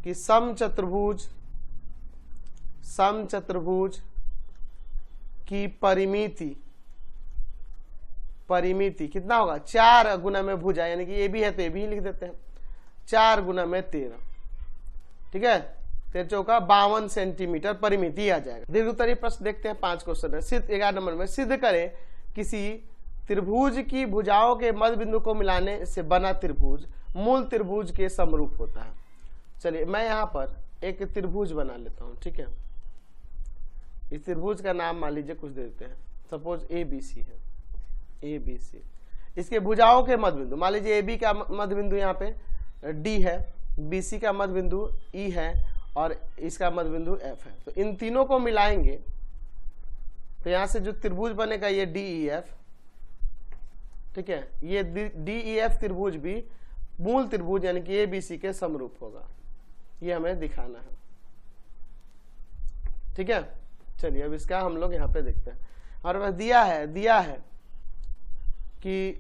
कि समचतुर्भुज की परिमिति कितना होगा, 4 गुना में भुजा, यानी कि AB है तो AB ही लिख देते हैं, 4 गुना में 13, ठीक है, 13 चौका 52 सेंटीमीटर परिमिति आ जाएगा। दीर्घोत्तरीय प्रश्न देखते हैं, 5 क्वेश्चन है। सिद्ध 11 नंबर में सिद्ध करें किसी त्रिभुज की भुजाओं के मध्य बिंदु को मिलाने से बना त्रिभुज मूल त्रिभुज के समरूप होता है। चलिए मैं यहाँ पर एक त्रिभुज बना लेता हूँ, ठीक है। इस त्रिभुज का नाम मान लीजिए कुछ दे देते हैं, सपोज ABC है, ABC। इसके भुजाओं के मध्य बिंदु मान लीजिए AB का मध्य बिंदु यहाँ पे D है, BC का मध्य बिंदु E है और इसका मध्य बिंदु F है। तो इन तीनों को मिलाएंगे तो यहाँ से जो त्रिभुज बनेगा ये DEF, ठीक है। ये DEF त्रिभुज भी मूल त्रिभुज यानी कि ABC के समरूप होगा, ये हमें दिखाना है, ठीक है। चलिए अब इसका हम लोग यहाँ पे देखते हैं। हमारे पास दिया है कि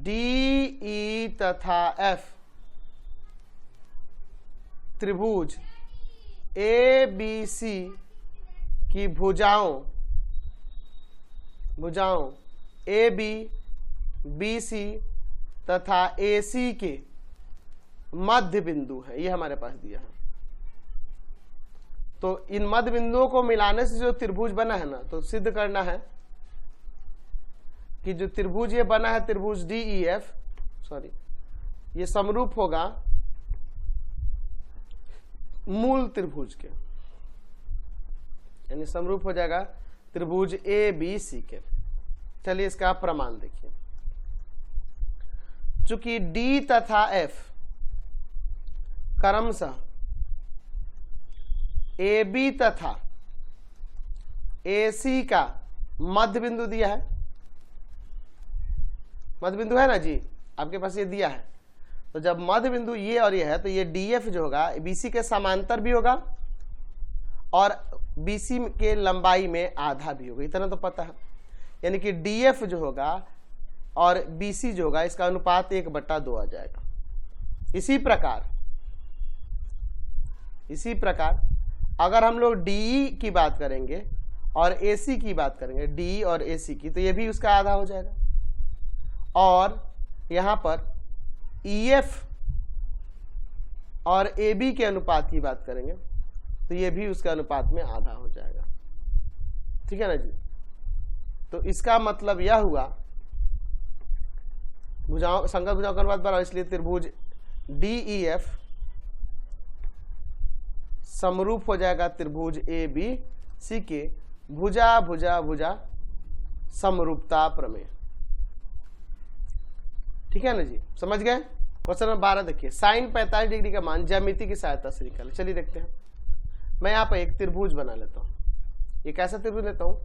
DE तथा F त्रिभुज ABC की भुजाओं AB, BC तथा AC के मध्य बिंदु है, ये हमारे पास दिया है। तो इन मध्य बिंदुओं को मिलाने से जो त्रिभुज बना है ना, तो सिद्ध करना है कि जो त्रिभुज ये बना है त्रिभुज DEF ये समरूप होगा मूल त्रिभुज के, यानी समरूप हो जाएगा त्रिभुज ABC के। चलिए इसका प्रमाण देखिए। चूंकि D तथा F क्रमशः AB तथा AC का मध्य बिंदु दिया है, मध्य बिंदु है ना जी, आपके पास ये दिया है। तो जब मध्य बिंदु ये और ये है तो ये DF जो होगा BC के समांतर भी होगा और BC के लंबाई में आधा भी होगा, इतना तो पता है। यानी कि DF जो होगा और BC जो होगा इसका अनुपात 1/2 आ जाएगा। इसी प्रकार अगर हम लोग DE की बात करेंगे और AC की बात करेंगे, DE और AC की, तो ये भी उसका आधा हो जाएगा। और यहां पर EF और AB के अनुपात की बात करेंगे तो ये भी उसके अनुपात में आधा हो जाएगा। ठीक है ना जी। तो इसका मतलब यह हुआ भुजाओं संगत भुजाओं का अनुपात बराबर, इसलिए त्रिभुज DEF समरूप हो जाएगा त्रिभुज ABC के भुजा भुजा भुजा समरूपता प्रमेय। ठीक है ना जी, समझ गए। क्वेश्चन नंबर 12 देखिए, साइन 45 डिग्री का मान ज्यामिति की सहायता से निकालें। चलिए देखते हैं। मैं यहाँ पर एक त्रिभुज बना लेता हूँ। ये कैसा त्रिभुज लेता हूँ?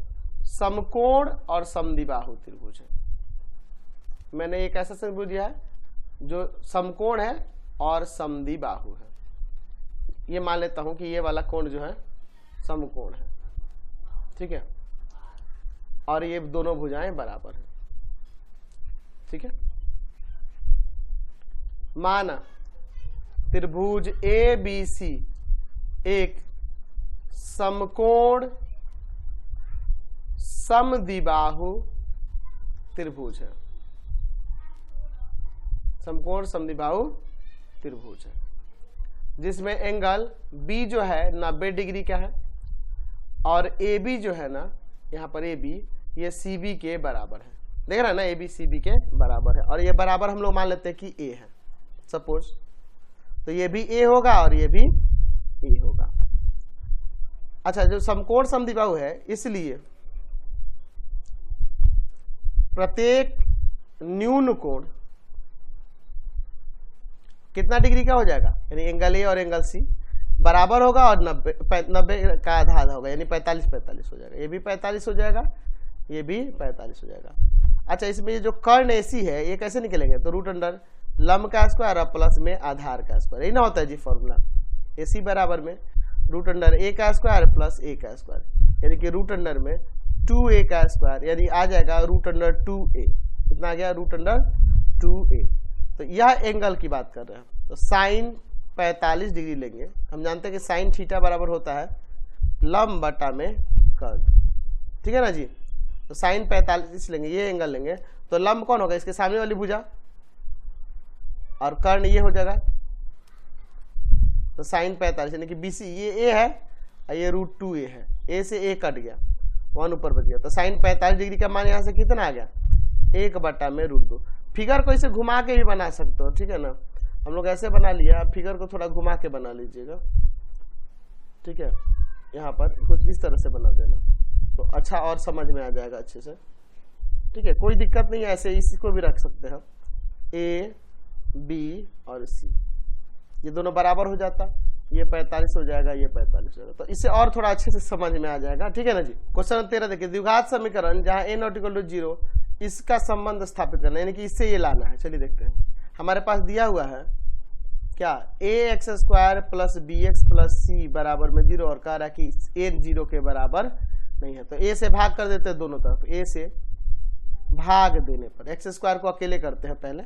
समकोण और समद्विबाहु त्रिभुज है। मैंने एक ऐसा त्रिभुज लिया है जो समकोण है और समद्विबाहु है। ये मान लेता हूं कि ये वाला कोण जो है समकोण है, ठीक है, और ये दोनों भुजाएं बराबर है। ठीक है, माना त्रिभुज ABC एक समकोण समद्विबाहु त्रिभुज है। समकोण समद्विबाहु त्रिभुज है जिसमें एंगल B जो है 90 डिग्री का है और AB जो है ना, यहाँ पर AB ये CB के बराबर है। देख रहे हैं ना, AB CB के बराबर है और ये बराबर हम लोग मान लेते हैं कि A है सपोज। तो ये भी A होगा और ये भी A होगा। अच्छा, जो समकोण समद्विबाहु है इसलिए प्रत्येक न्यून कोण कितना डिग्री का हो जाएगा, यानी एंगल A और एंगल C बराबर होगा और 90 का आधा आधा होगा, यानी 45 हो जाएगा। ये भी 45 हो जाएगा, ये भी 45 हो जाएगा। अच्छा, इसमें ये जो कर्ण AC है ये कैसे निकलेंगे? तो रूट अंडर लंब का स्क्वायर और प्लस में आधार का स्क्वायर, यही ना होता है जी फॉर्मूला। AC बराबर में रूट अंडर A का स्क्वायर प्लस A का स्क्वायर, यानी कि रूट अंडर में 2A का स्क्वायर, यानी आ जाएगा रूट अंडर 2A। कितना आ गया? Root under 2A। तो यह एंगल की बात कर रहे हैं। तो साइन 45 डिग्री लेंगे। हम जानते हैं कि साइन थीटा बराबर होता है लंब बटा में कर्ण। ठीक है ना जी। तो साइन 45 लेंगे, ये एंगल लेंगे तो लंब कौन होगा? इसके सामने वाली भुजा और कर्ण ये हो जाएगा। तो साइन 45 यानी कि BC ये A है और ये रूट 2A है। A से A कट गया, 1 ऊपर बच गया। तो साइन 45 डिग्री का मान यहाँ से कितना आ गया? 1 बटा में रूट 2। फिगर को इसे घुमा के भी बना सकते हो, ठीक है ना। हम लोग ऐसे बना लिया, आप फिगर को थोड़ा घुमा के बना लीजिएगा, ठीक है। यहाँ पर कुछ इस तरह से बना देना तो अच्छा और समझ में आ जाएगा अच्छे से, ठीक है। कोई दिक्कत नहीं है, ऐसे इसी को भी रख सकते हैं। A, B और C ये दोनों बराबर हो जाता, ये 45 हो जाएगा, ये 45 हो जाएगा। तो इससे और थोड़ा अच्छे से समझ में आ जाएगा, ठीक है ना जी। क्वेश्चन 13 देखिए, द्विघात समीकरण जहाँ a ≠ 0 इसका संबंध स्थापित करना, यानी कि इससे ये लाना है। चलिए देखते हैं। हमारे पास दिया हुआ है क्या? ax² plus bx plus c बराबर में 0 और कह रहा है कि a 0 के बराबर नहीं है। तो a से भाग कर देते हैं दोनों तरफ। a से भाग देने पर x² को अकेले करते हैं पहले,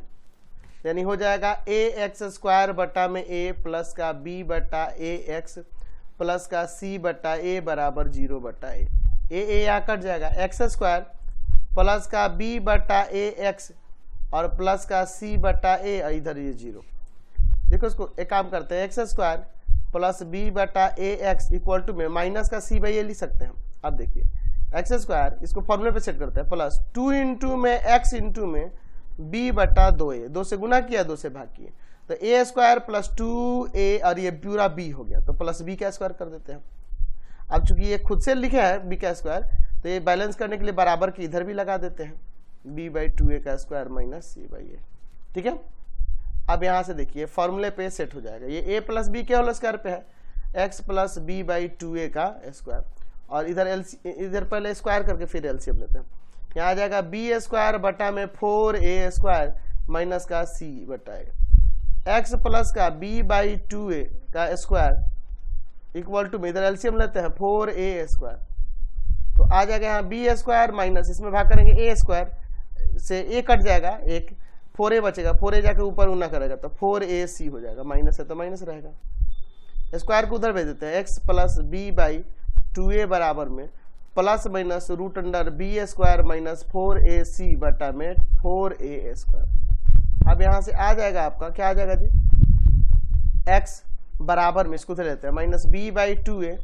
यानी हो जाएगा ax² बटा में a प्लस का b बटा ax प्लस का c बटा a बराबर 0 बटा a यहाँ कट जाएगा। x² प्लस का b बटा ax और प्लस का c बटा a, इधर ये 0। देखो इसको एक काम करते हैं, x² प्लस b बटा ax इक्वल टू में माइनस का c बाई a लिख सकते हैं। अब देखिए x² इसको फॉर्मूले पे सेट करते हैं, प्लस 2 इंटू में x इंटू में b बटा 2a, 2 से गुना किया 2 से भाग किए, तो a² प्लस 2a और ये पूरा b हो गया, तो प्लस b का स्क्वायर कर देते हैं। अब चूंकि ये खुद से लिखे है b का स्क्वायर, तो ये बैलेंस करने के लिए बराबर की इधर भी लगा देते हैं, b बाई 2a का square minus c by a, ठीक है। अब यहाँ से देखिए फॉर्मूले पे सेट हो जाएगा, ये a प्लस बी के होल स्क्वायर पे है, x plus b by 2a का स्क्वायर, और इधर पहले स्क्वायर करके फिर एलसीएम लेते हैं। यहाँ आ जाएगा बी स्क्वायर बटा में 4a स्क्वायर माइनस का c बटा एक्स प्लस का b बाई 2a का स्क्वायर इक्वल टू में इधर एलसीएम लेते हैं 4a स्क्वायर, तो आ जाएगा यहाँ बी स्क्वायर माइनस इसमें भाग करेंगे a स्क्वायर से a कट जाएगा, एक 4a बचेगा, 4a जाकर ऊपर उना करेगा तो 4ac हो जाएगा, माइनस है तो माइनस रहेगा, स्क्वायर को उधर भेज देते हैं x plus B by 2a बराबर में plus minus root under B square minus 4ac बटा में 4a स्क्वायर। अब यहाँ से आ जाएगा आपका क्या आ जाएगा जी, x बराबर में इसको उधर लेते हैं minus B by 2a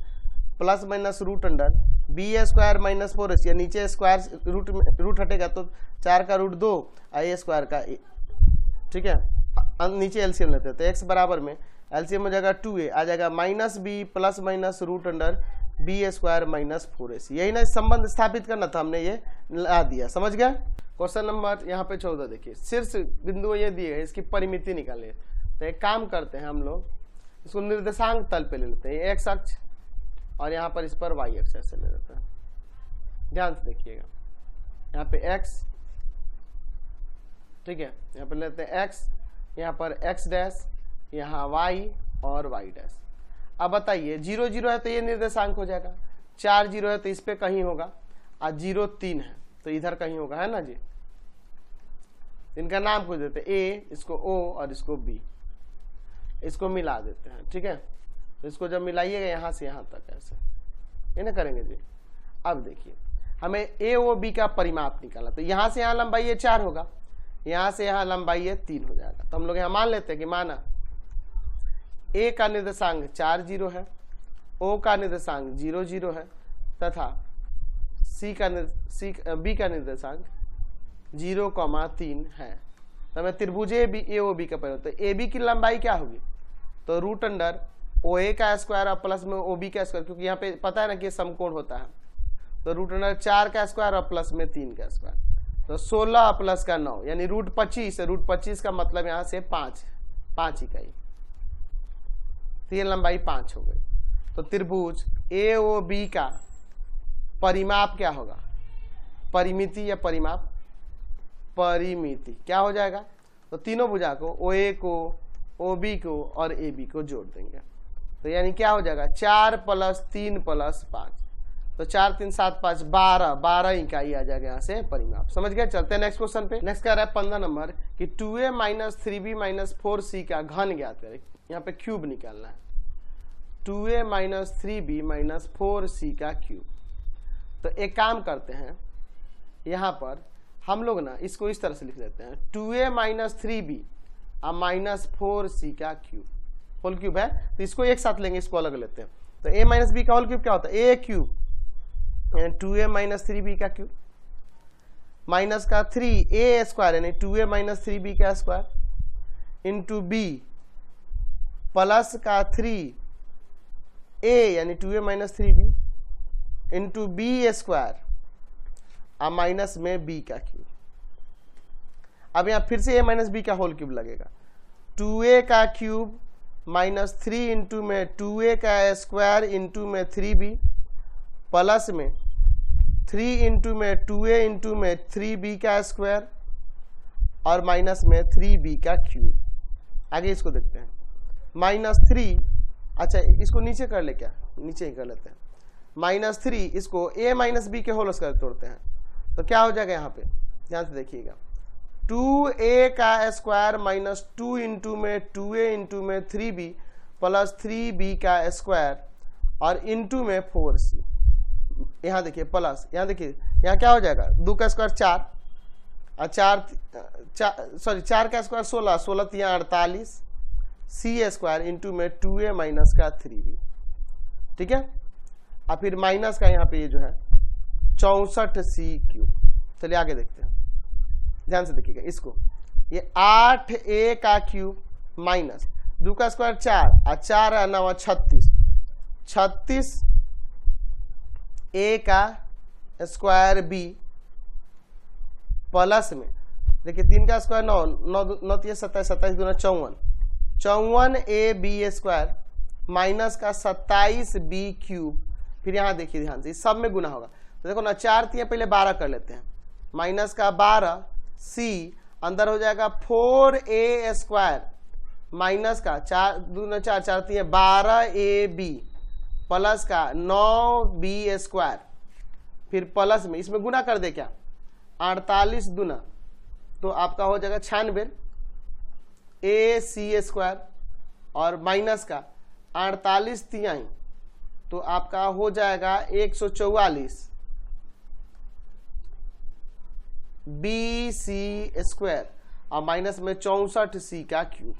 plus minus root under B square minus 4ac, या नीचे स्क्वायर रूट हटेगा तो 4 का रूट 2 a स्क्वायर का a, ठीक है, नीचे एलसीएम लेते हैं तो x बराबर में एलसीएम हो जाएगा 2a आ जाएगा minus B plus minus root under B square minus 4ac। यही ना संबंध स्थापित करना था, हमने ये ला दिया, समझ गया। क्वेश्चन नंबर यहाँ पे 14 देखिए, शीर्ष बिंदु ये दिए है, इसकी परिमिति निकालनी है। तो एक काम करते हैं हम लोग, इसको निर्देशांक तल पे ले लेते हैं, एक्स अक्ष और यहाँ पर इस पर वाई अक्ष ऐसे ले लेते हैं। ध्यान से देखिएगा, यहाँ पे एक्स, ठीक है, यहाँ पे लेते हैं एक्स, यहाँ पर एक्स डैश, यहाँ वाई और वाई डैश। अब बताइए 0 0 है तो ये निर्देशांक हो जाएगा, 4 0 है तो इस पे कहीं होगा, और 0 3 है तो इधर कहीं होगा, है ना जी। इनका नाम कुछ देते हैं, ए, इसको ओ और इसको बी, इसको मिला देते हैं, ठीक है। तो इसको जब मिलाइएगा यहाँ से यहाँ तक ऐसे, ये ना करेंगे जी। अब देखिए हमें ए ओ बी का परिमाप निकाला, तो यहाँ से यहाँ लंबाई ये 4 होगा, यहाँ से यहाँ लंबाई ये 3 हो जाएगा। तो हम लोग यहाँ मान लेते हैं कि माना ए का निर्देशांक 4 0 है, ओ का निर्देशांक 0 0 है तथा बी का निर्देशांक 0,3 है। तो हमें त्रिभुज ए ओ बी का परिमाप, तो ए बी की लंबाई क्या होगी, तो रूट अंडर ओ ए का स्क्वायर और प्लस में ओ बी का स्क्वायर, क्योंकि यहाँ पे पता है ना कि समकोण होता है, तो रूट अंडर 4 का स्क्वायर और प्लस में 3 का स्क्वायर, तो 16 प्लस का 9 यानी रूट 25। रूट 25 का मतलब यहाँ से 5 इकाई, तो ये लंबाई 5 हो गई। तो त्रिभुज ए ओ बी का परिमाप क्या होगा, परिमिति या परिमाप, परिमिति क्या हो जाएगा, तो तीनों भुजा को ओ ए को, ओ बी को और ए बी को जोड़ देंगे, तो यानी क्या हो जाएगा 4 प्लस 3 प्लस 5, तो 4 3 7 5 12 इकाई आ जाएगा यहाँ से परिमाप, समझ गए। चलते हैं नेक्स्ट क्वेश्चन पे। नेक्स्ट कह रहा है 15 नंबर कि 2a minus 3b minus 4c का घन ज्ञात करें। यहाँ पे क्यूब निकालना है, 2a minus 3b minus 4c का क्यूब। तो एक काम करते हैं, यहाँ पर हम लोग ना इसको इस तरह से लिख लेते हैं, 2a माइनस 3b और माइनस 4c का क्यूब, होल क्यूब है तो इसको एक साथ लेंगे, इसको अलग लेते हैं। तो a माइनस बी का होल क्यूब क्या होता है, ए क्यूब, 2a माइनस 3b का क्यूब माइनस का 3a स्क्वायर यानी 2a माइनस 3b का स्क्वायर इंटू b प्लस का 3a यानी 2a minus 3b into b square और माइनस में b का क्यूब। अब यहाँ फिर से a माइनस b का होल क्यूब लगेगा, 2a का क्यूब माइनस 3 इंटू में 2a का स्क्वायर इंटू में 3b प्लस में 3 इंटू में 2a इंटू में 3b का स्क्वायर और माइनस में 3b का क्यूब। आगे इसको देखते हैं, माइनस 3, अच्छा इसको नीचे कर ले, क्या नीचे ही कर लेते हैं, माइनस 3 इसको a माइनस बी के होल स्क्वायर तोड़ते हैं, तो क्या हो जाएगा यहाँ पे, ध्यान से देखिएगा, 2a का स्क्वायर माइनस 2 इंटू में 2a इंटू में 3b प्लस 3b का स्क्वायर और इंटू में 4c। यहाँ देखिए प्लस, यहाँ देखिए यहाँ क्या हो जाएगा, 2 का स्क्वायर 4 और 4 का स्क्वायर 16, 16 3 48 c स्क्वायर इंटू में 2a माइनस का 3b, ठीक है। और फिर माइनस का यहाँ पे ये जो है 64c क्यूब। चलिए आगे देखते हैं, ध्यान से देखिएगा इसको, ये 8a का क्यूब माइनस 2 का स्क्वायर 4 और 4 है 9 36 a का स्क्वायर b प्लस में देखिए 3 का स्क्वायर 9 9 27 27 दूना 54 a b स्क्वायर माइनस का 27 b क्यूब। फिर यहाँ देखिए ध्यान से, इस सब में गुना होगा, तो देखो ना 4 3 पहले 12 कर लेते हैं, माइनस का 12 सी, अंदर हो जाएगा 4a स्क्वायर माइनस का 4 दूना 4 4 3 12ab प्लस का 9b स्क्वायर, फिर प्लस में इसमें गुना कर दे क्या 48 दूना तो आपका हो जाएगा 96 ac स्क्वायर और माइनस का 48 तिहाई तो आपका हो जाएगा 144 bc स्क्वायर और माइनस में 64c का क्यूब।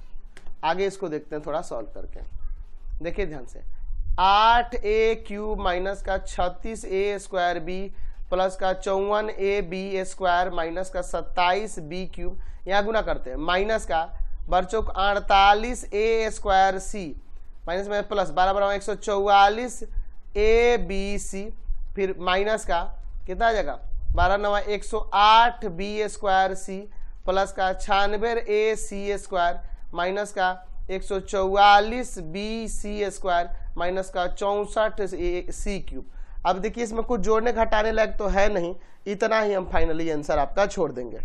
आगे इसको देखते हैं थोड़ा सॉल्व करके, देखिए ध्यान से। 8a क्यूब माइनस का 36a स्क्वायर b प्लस का 54ab स्क्वायर माइनस का 27b क्यूब, यहाँ गुना करते हैं माइनस का बरचौक 48a स्क्वायर c माइनस में प्लस 12 बराबर 144 abc, फिर माइनस का कितना आ जाएगा 12 9 108 b स्क्वायर c प्लस का 96 ac स्क्वायर माइनस का 144 bc स्क्वायर माइनस का 64 c क्यूब। अब देखिए इसमें कुछ जोड़ने घटाने लायक तो है नहीं, इतना ही हम फाइनली आंसर आपका छोड़ देंगे।